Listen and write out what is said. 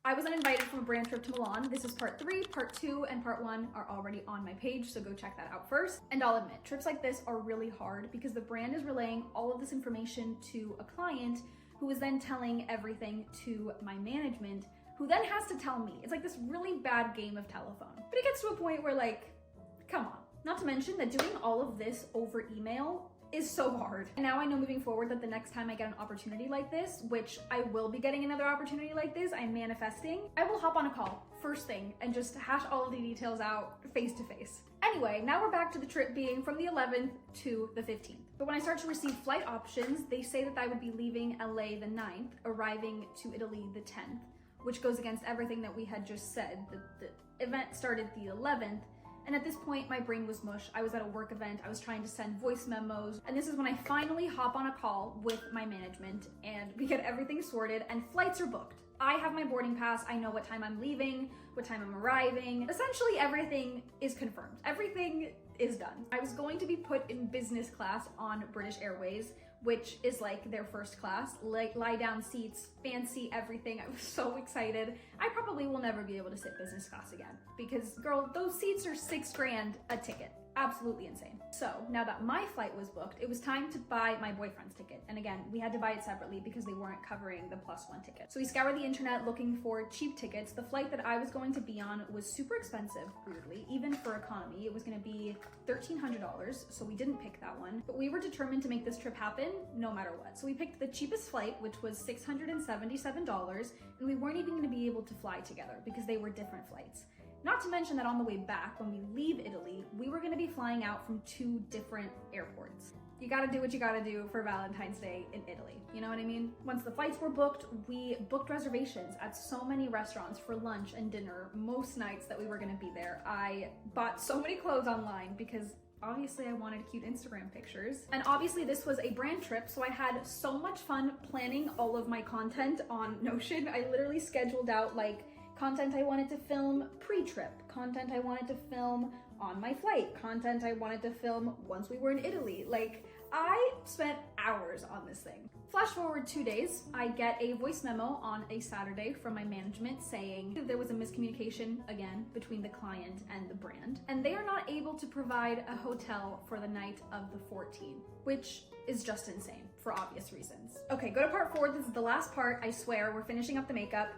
I was uninvited from a brand trip to Milan. This is part 3, part 2, and part 1 are already on my page, so go check that out first. And I'll admit, trips like this are really hard because the brand is relaying all of this information to a client who is then telling everything to my management, who then has to tell me. It's like this really bad game of telephone. But it gets to a point where, like, come on. Not to mention that doing all of this over email is so hard. And now I know moving forward that the next time I get an opportunity like this, which I will be getting another opportunity like this, I'm manifesting, I will hop on a call first thing and just hash all of the details out face to face. Anyway, now we're back to the trip being from the 11th to the 15th. But when I start to receive flight options, they say that I would be leaving LA the 9th, arriving to Italy the 10th, which goes against everything that we had just said. The event started the 11th, and at this point, my brain was mush. I was at a work event, I was trying to send voice memos, and this is when I finally hop on a call with my management and we get everything sorted and flights are booked. I have my boarding pass, I know what time I'm leaving, what time I'm arriving. Essentially everything is confirmed. Everything is done. I was going to be put in business class on British Airways, which is like their first class, like lie down seats, fancy everything. I was so excited. I probably will never be able to sit business class again because girl, those seats are $6 grand a ticket. Absolutely insane. So now that my flight was booked, it was time to buy my boyfriend's ticket. And again, we had to buy it separately because they weren't covering the +1 ticket. So we scoured the internet looking for cheap tickets. The flight that I was going to be on was super expensive, weirdly, even for economy. It was gonna be $1,300, so we didn't pick that one. But we were determined to make this trip happen no matter what. So we picked the cheapest flight, which was $677, and we weren't even gonna be able to fly together because they were different flights. Not to mention that on the way back, when we leave Italy, we were gonna be flying out from 2 different airports. You gotta do what you gotta do for Valentine's Day in Italy, you know what I mean? Once the flights were booked, we booked reservations at so many restaurants for lunch and dinner most nights that we were gonna be there. I bought so many clothes online because obviously I wanted cute Instagram pictures. And obviously this was a brand trip, so I had so much fun planning all of my content on Notion. I literally scheduled out like content I wanted to film pre-trip, content I wanted to film on my flight, content I wanted to film once we were in Italy. Like, I spent hours on this thing. Flash forward 2 days, I get a voice memo on a Saturday from my management saying that there was a miscommunication again between the client and the brand, and they are not able to provide a hotel for the night of the 14th, which is just insane for obvious reasons. Okay, go to part 4. This is the last part. I swear, we're finishing up the makeup.